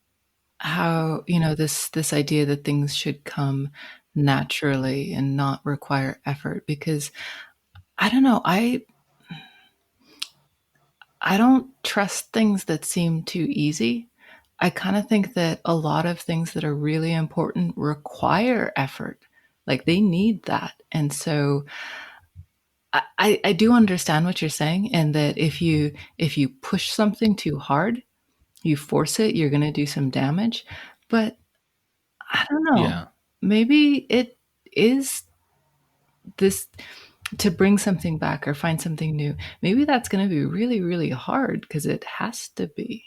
how, this idea that things should come naturally and not require effort, because I don't know, I don't trust things that seem too easy. I kind of think that a lot of things that are really important require effort. Like they need that. And so I do understand what you're saying, and that if you push something too hard, you force it, you're going to do some damage. But I don't know.
yeah,
Maybe it is this, to bring something back or find something new. Maybe that's going to be really, really hard because it has to be.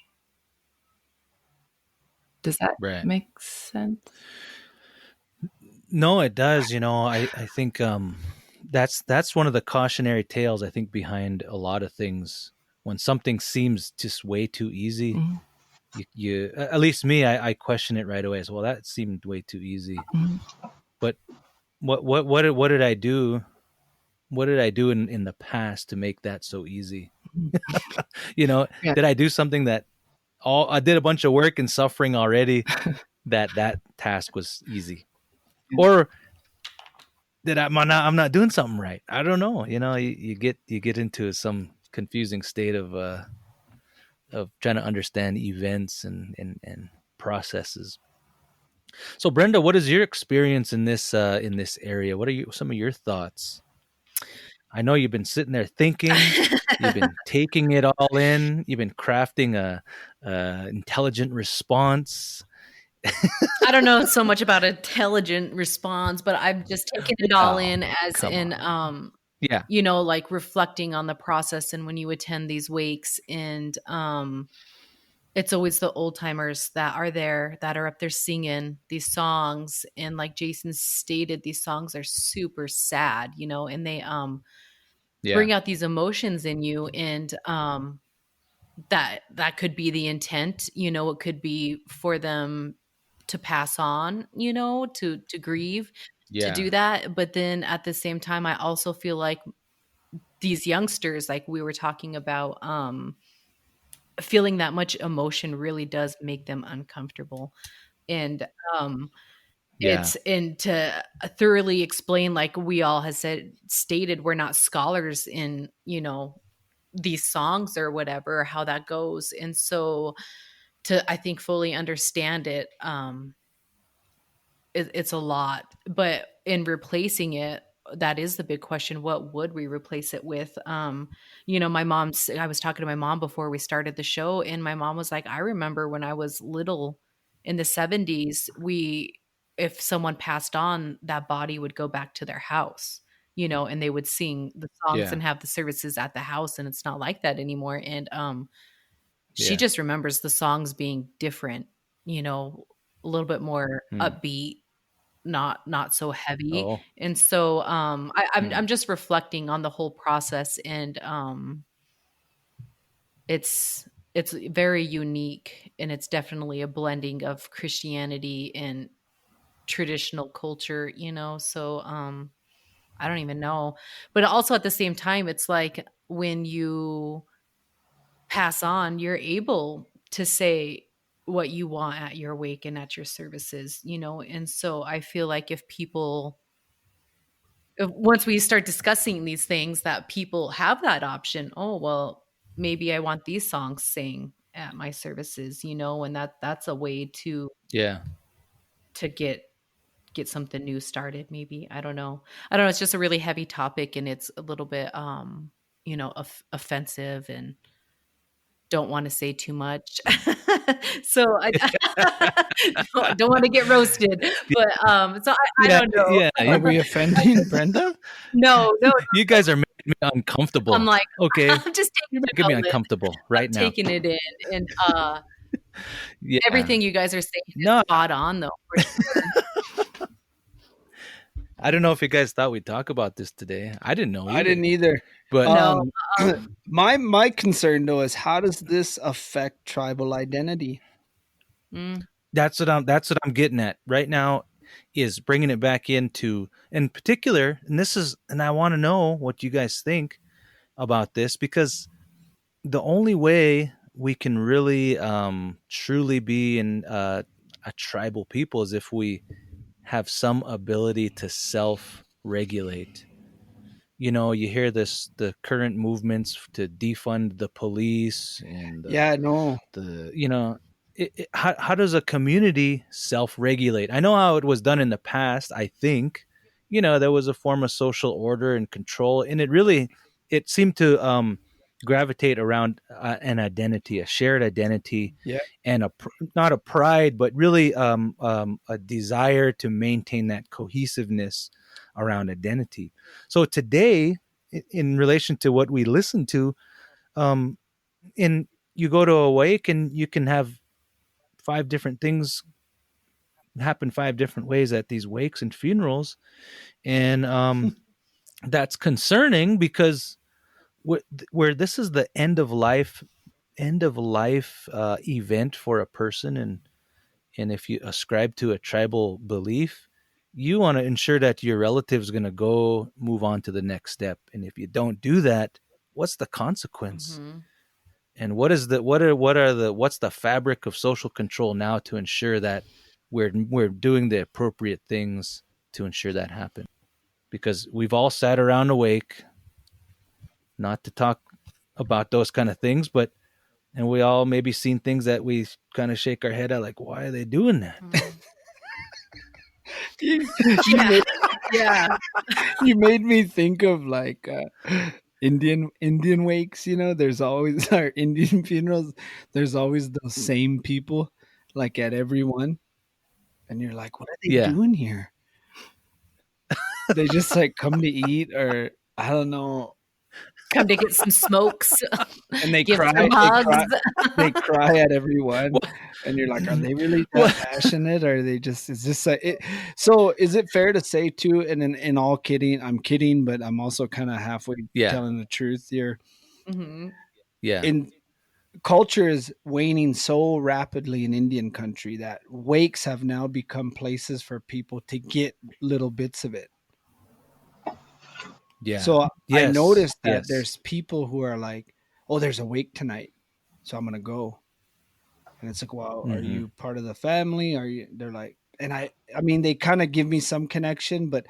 Does that
right.
make sense?
No, it does. I think that's one of the cautionary tales, I think, behind a lot of things. When something seems just way too easy,
Mhm,
at least me, I question it right away as well. That seemed way too easy.
mhm,
But what did I do? What did I do in the past to make that so easy?
mhm.
You know,
Yeah.
did I do something that I did a bunch of work and suffering already, that task was easy? Or did I'm not doing something right? I don't know. You get into some confusing state of trying to understand events and processes. So Brenda, what is your experience in this area? What are some of your thoughts? I know you've been sitting there thinking, you've been taking it all in, you've been crafting a intelligent response.
I don't know so much about intelligent response, but I've just taken it all
Oh,
in, as
come
in,
on. Yeah,
like reflecting on the process. And when you attend these wakes, and it's always the old timers that are there, that are up there singing these songs. And like Jason stated, these songs are super sad, and they
yeah,
bring out these emotions in you. And that could be the intent. It could be for them to pass on, to grieve, to
yeah,
do that. But then at the same time, I also feel like these youngsters, like we were talking about, feeling that much emotion really does make them uncomfortable. And um
yeah,
and to thoroughly explain, like we all has stated, we're not scholars in, these songs or whatever, how that goes. And so to, I think, fully understand it, it's a lot. But in replacing it, that is the big question. What would we replace it with? My mom's, I was talking to my mom before we started the show, and my mom was like, I remember when I was little in the 70s, if someone passed on, that body would go back to their house, and they would sing the songs
Yeah.
and have the services at the house. And it's not like that anymore. And she
Yeah.
just remembers the songs being different, a little bit more
Hmm.
upbeat, not so heavy.
Oh.
And so I'm
Hmm.
just reflecting on the whole process, and it's very unique, and it's definitely a blending of Christianity and traditional culture, so I don't even know. But also at the same time, it's like when you pass on, you're able to say what you want at your wake and at your services, and so I feel like once we start discussing these things, that people have that option. Oh, well, maybe I want these songs sang at my services, and that's a way
Yeah.
to get something new started. Maybe, I don't know, it's just a really heavy topic, and it's a little bit offensive, and don't want to say too much. So I don't want to get roasted, but so I
Yeah.
don't know.
Yeah.
Are we offending Brenda?
No, no,
You guys are making me
I'm
uncomfortable.
like,
Okay.
I'm just
You're
taking it
making me
all in.
uncomfortable
I'm
right now.
taking it in, and
Yeah.
everything you guys are saying is
No,
spot on, though, for sure.
I don't know if you guys thought we'd talk about this today. I didn't know
I didn't
either.
either.
But
No,
Um, my concern though is how does this affect tribal identity?
mm,
that's what I'm getting at right now, is bringing it back into, in particular, and I want to know what you guys think about this, because the only way we can really truly be in a tribal people is if we have some ability to self-regulate. You hear the current movements to defund the police, and
Yeah, no.
the you know how does a community self-regulate? I know how it was done in the past. I think there was a form of social order and control, and it seemed to gravitate around an identity, a shared identity,
Yeah.
and not a pride, but really a desire to maintain that cohesiveness around identity. So today, in relation to what we listen to, um, in you go to a wake and you can have five different things happen five different ways at these wakes and funerals, and that's concerning, because where this is the end of life event for a person, and if you ascribe to a tribal belief, you want to ensure that your relative is going to go move on to the next step, and if you don't do that, what's the consequence?
mhm.
And what's the fabric of social control now to ensure that we're doing the appropriate things to ensure that happen? Because we've all sat around awake, not to talk about those kind of things, but and we all maybe seen things that we kind of shake our head at, like, why are they doing that?
Mm.
You, you
Yeah,
made
yeah.
you made me think of like Indian wakes. There's always our Indian funerals. There's always those same people, like at every one, and you're like, what are they
Yeah.
doing here? They just like come to eat, or I don't know,
Come to get some smokes,
and they
give
cry.
some hugs.
They cry at everyone, and you're like, are they really that
Well,
passionate? Or are they just? Is this like it? So is it fair to say too? And in all kidding, I'm kidding, but I'm also kind of halfway
yeah.
telling the truth here.
Mhm.
Yeah.
In culture is waning so rapidly in Indian country that wakes have now become places for people to get little bits of it.
Yeah.
So I
Yes.
noticed that
Yes.
there's people who are like, "Oh, there's a wake tonight, so I'm gonna go." And it's like, "Well, are
Mm-hmm.
you part of the family? Are you?" They're like, and I mean, they kind of give me some connection, but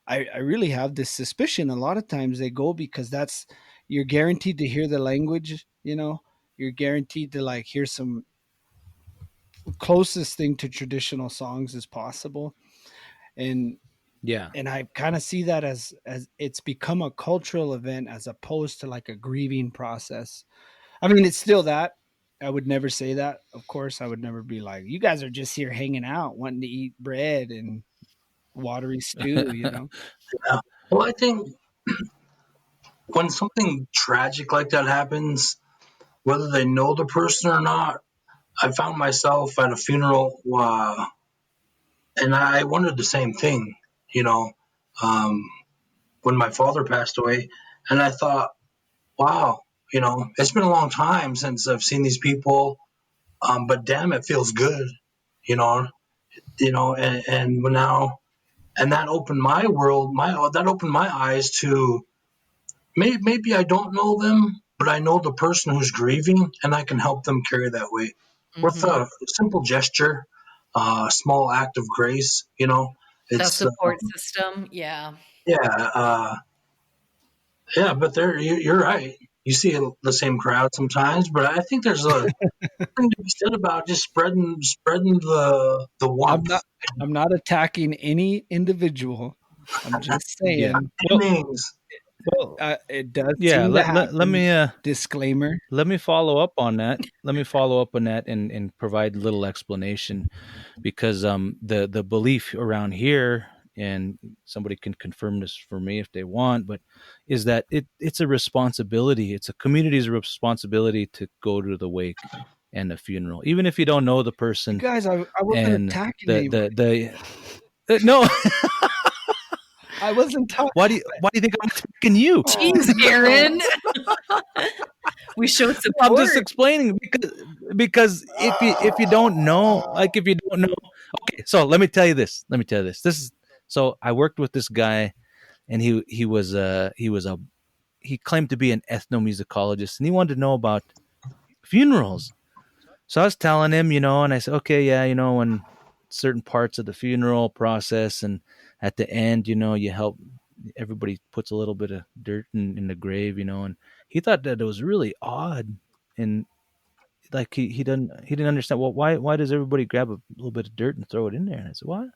I really have this suspicion. A lot of times they go because you're guaranteed to hear the language. You're guaranteed to like hear some closest thing to traditional songs as possible, and
Yeah.
And I kind of see that as it's become a cultural event as opposed to like a grieving process. I mean, it's still that. I would never say that. Of course, I would never be like, you guys are just here hanging out, wanting to eat bread and watery stew, you know?
Yeah. Well, I think when something tragic like that happens, whether they know the person or not, I found myself at a funeral, and I wondered the same thing, you know, um, when my father passed away. And I thought, wow, it's been a long time since I've seen these people, but damn, it feels good, you know, and now, and that opened my world, that opened my eyes to maybe I don't know them, but I know the person who's grieving, and I can help them carry that weight with
Mm-hmm.
a simple gesture, a small act of grace.
That
It's
support system. Yeah.
yeah, yeah. But you're right. You see the same crowd sometimes, but I think there's a thing to be said about just spreading the warmth.
I'm not attacking any individual. I'm just
Yeah.
saying
Well,
Names.
it does
yeah.
seem to happen.
Let me
Disclaimer.
let me follow up on that. Let me follow up on that and provide a little explanation, because the belief around here, and somebody can confirm this for me if they want, but is that it's a responsibility. It's a community's responsibility to go to the wake and the funeral, even if you don't know the
You
person.
guys, I wasn't
And
attacking
the no.
I wasn't talking.
Why do you think I'm attacking you?
Jeez, Aaron. We showed
I'm
support.
just explaining, because if you don't know, okay, so let me tell you this. This is, so I worked with this guy, and he claimed to be an ethnomusicologist, and he wanted to know about funerals. So I was telling him, and I said, okay, yeah, when certain parts of the funeral process, and at the end, you help, everybody puts a little bit of dirt in the grave, and he thought that it was really odd, and like he didn't understand, well, why does everybody grab a little bit of dirt and throw it in there? And I said, what?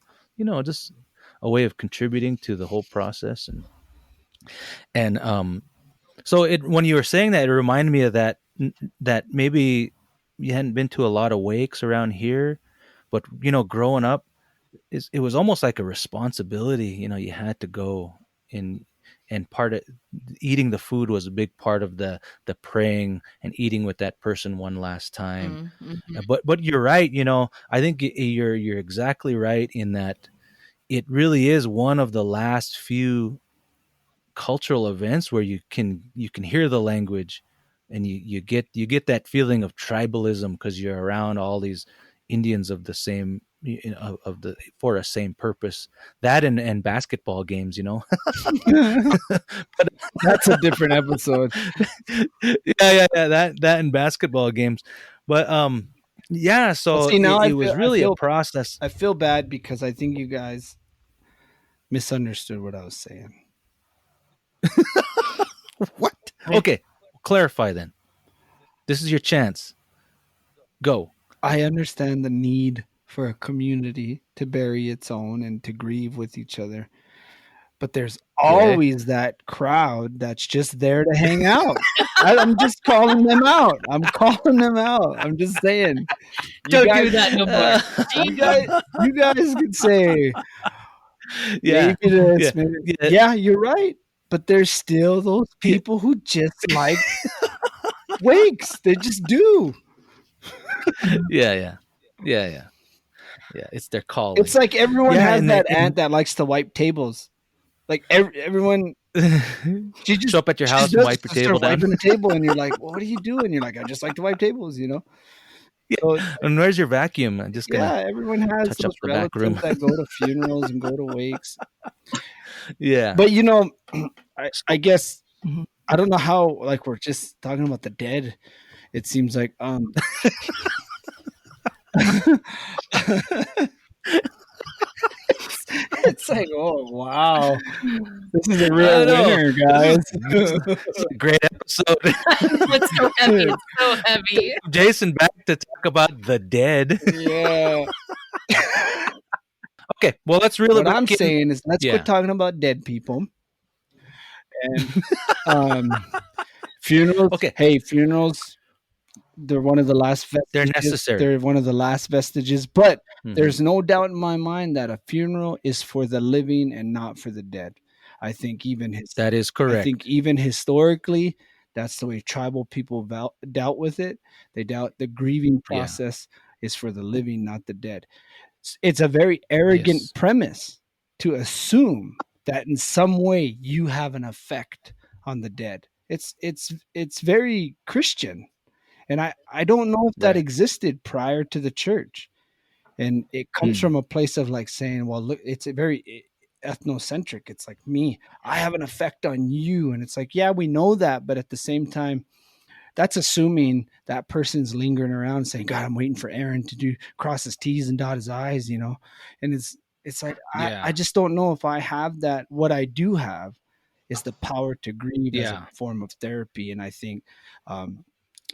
Just a way of contributing to the whole process. And so when you were saying that, it reminded me of that maybe you hadn't been to a lot of wakes around here, but growing up, it was almost like a responsibility. You had to go, and part of eating the food was a big part of the praying and eating with that person one last time.
Mm-hmm.
But you're right. I think you're exactly right in that it really is one of the last few cultural events where you can hear the language, and you get that feeling of tribalism, because you're around all these Indians of the same, of the for a same purpose. That and basketball games. But
That's a different episode.
yeah, that and basketball games. But yeah,
Well,
so
see, now
it was really a process.
I feel bad because I think you guys misunderstood what I was saying.
What? Okay, clarify then. This is your chance. Go.
I understand the need for a community to bury its own and to grieve with each other. But there's always that crowd that's just there to hang out. I'm just calling them out. I'm just saying.
Don't do that no more.
You guys could say,
Yeah.
maybe this,
Yeah.
maybe.
Yeah.
Yeah, you're right. But there's still those people who just like wakes. They just do.
Yeah. It's their calling.
It's like everyone
Yeah,
has
and
that aunt that likes to wipe tables. Like everyone, she just
show up at your house and
does
wipe your
just
table
start
down.
wiping the table, and you're like, well, "What are you doing?" You're like, "I just like to wipe tables," So,
And where's your vacuum? I'm just gonna
everyone has
touch
those
up the back room.
relatives that go to funerals and go to wakes.
Yeah.
But I guess I don't know how. Like we're just talking about the dead. It seems like it's like, oh wow, this is a real winner, guys.
This is a great episode.
It's so heavy. It's so heavy.
Jason back to talk about the dead.
Yeah.
Okay, well, let's reel it
What
back
I'm
in.
saying is, let's
Yeah.
quit talking about dead people. And funerals.
Okay.
Hey, funerals. They're one of the last vestiges.
They're necessary.
They're one of the last vestiges. But
Mhm.
there's no doubt in my mind that a funeral is for the living and not for the dead. I think
That is
I
correct.
think even historically, that's the way tribal people dealt with it. They doubt the grieving
Yeah.
process is for the living, not the dead. It's a very arrogant
Yes.
premise to assume that in some way you have an effect on the dead. It's very Christian. And I don't know if that
Right.
existed prior to the church. And it comes
Mm.
from a place of like saying, well, look, it's a very ethnocentric. It's like me, I have an effect on you. And it's like, yeah, we know that. But at the same time, that's assuming that person's lingering around saying, God, I'm waiting for Aaron to do cross his T's and dot his I's, And it's like
Yeah.
I just don't know if I have that. What I do have is the power to grieve as a
Yeah.
form of therapy. And I think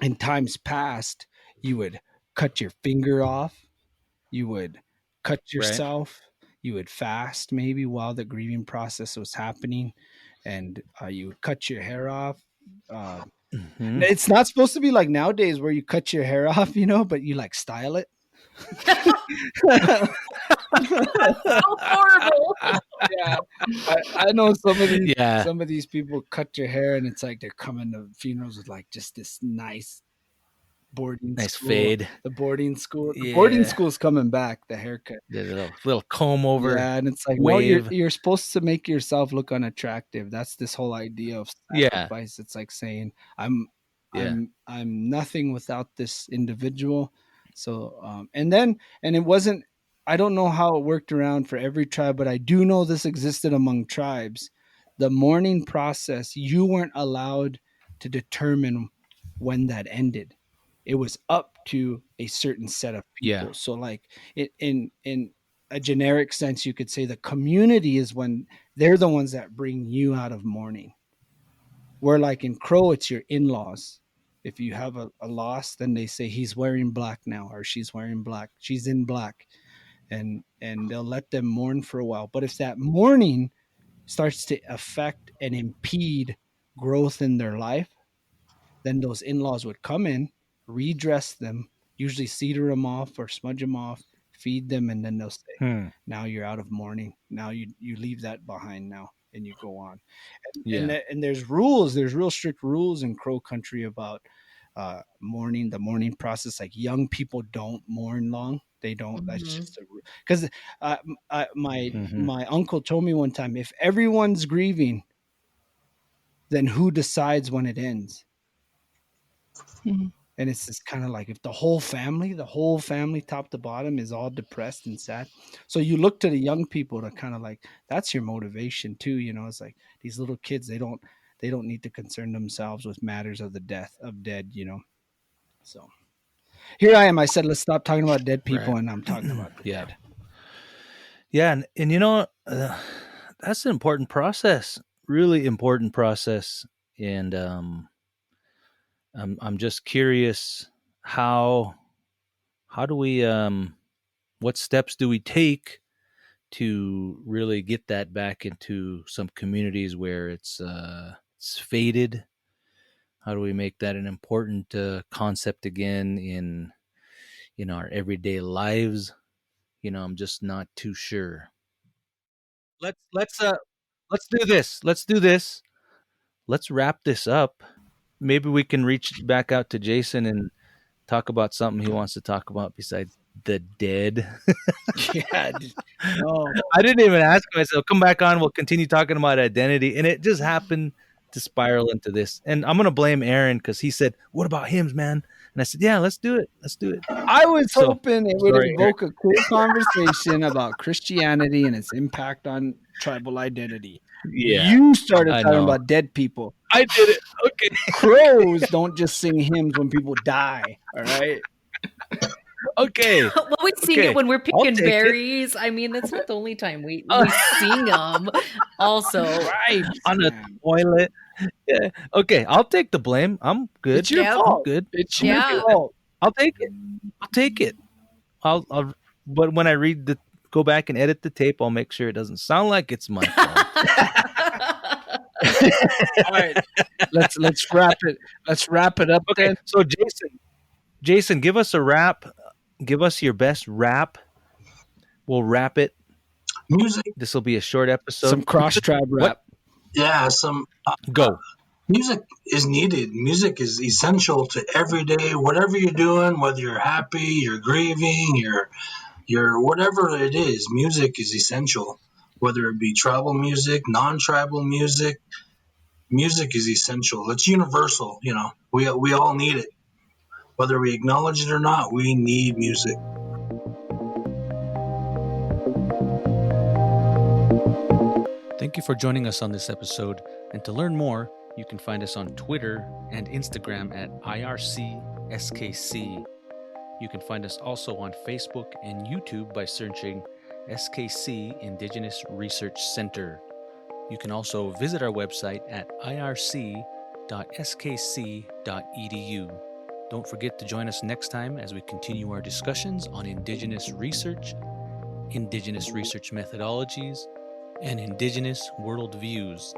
in times past, you would cut your finger off, you would cut
Right.
yourself, you would fast maybe while the grieving process was happening, and you would cut your hair off.
Mhm.
It's not supposed to be like nowadays where you cut your hair off, but you like style it.
So horrible.
Yeah, I know
Yeah.
some of these people cut your hair, and it's like they're coming to funerals with like just this nice boarding
Nice
school.
fade.
The boarding school. The
Yeah.
boarding school's coming back. The haircut.
The little comb over.
Yeah, and it's like, no,
wave.
you're supposed to make yourself look unattractive. That's this whole idea of
Yeah.
sacrifice. It's like saying,
Yeah.
I'm nothing without this individual. So and it wasn't, I don't know how it worked around for every tribe, but I do know this existed among tribes. The mourning process, you weren't allowed to determine when that ended. It was up to a certain set of people.
Yeah.
So like in a generic sense, you could say the community is when they're the ones that bring you out of mourning. Where like in Crow, it's your in-laws. If you have a loss, then they say he's wearing black now, or she's wearing black, she's in black, and they'll let them mourn for a while. But if that mourning starts to affect and impede growth in their life, then those in-laws would come in, redress them, usually cedar them off or smudge them off, feed them, and then they'll say, now you're out of mourning. Now you leave that behind now, and you go on.
Yeah.
And there's rules. There's real strict rules in Crow country about mourning, the mourning process. Like young people don't mourn long. They don't. That's just a rule. Because my uncle told me one time, if everyone's grieving, then who decides when it ends?
Mhm.
And it's just kind of like if the whole family top to bottom is all depressed and sad. So you look to the young people to kind of like, that's your motivation too. It's like these little kids, they don't need to concern themselves with matters of the death of dead, So here I am. I said, let's stop talking about dead people.
Right.
And I'm talking about the
Yeah.
dead.
Yeah. And that's an important process, really important process. And I'm just curious how do we what steps do we take to really get that back into some communities where it's faded? How do we make that an important concept again in our everyday lives? I'm just not too sure. Let's do this. Let's do this. Let's wrap this up. Maybe we can reach back out to Jason and talk about something he wants to talk about besides the dead.
Yeah. No.
I didn't even ask him. I said, come back on. We'll continue talking about identity. And it just happened to spiral into this. And I'm going to blame Aaron because he said, what about hymns, man? And I said, yeah, let's do it. Let's do it.
I was hoping it would
sorry,
invoke a cool conversation about Christianity and its impact on tribal identity.
Yeah.
You started
I
talking
know.
about dead people.
I did it. Okay.
Crows don't just sing hymns when people die. All right.
Well,
Okay.
we sing
Okay.
it when we're
I'll
picking
take it.
berries. I mean, that's not the only time we sing them. Also,
Right.
On the toilet. Yeah. Okay. I'll take the blame. I'm good.
It's your
Yeah.
fault.
I'm good.
It's your
Yeah.
fault.
I'll take it. I'll take it. But when I read go back and edit the tape. I'll make sure it doesn't sound like it's my fault.
All right, let's wrap it. Let's wrap it up.
Okay,
Then.
so Jason, give us a rap. Give us your best rap. We'll wrap it.
Music,
This will be a short episode.
Some cross tribe rap.
yeah, some
Go.
music is needed. Music is essential to every day, whatever you're doing, whether you're happy, you're grieving, you're whatever it is. Music is essential. Whether it be tribal music, non-tribal music, music is essential. It's universal. You know, we all need it, whether we acknowledge it or not. We need music.
Thank you for joining us on this episode. And to learn more, you can find us on Twitter and Instagram at IRCSKC. You can find us also on Facebook and YouTube by searching SKC Indigenous Research Center. You can also visit our website at irc.skc.edu. Don't forget to join us next time as we continue our discussions on Indigenous research, Indigenous research methodologies, and Indigenous worldviews.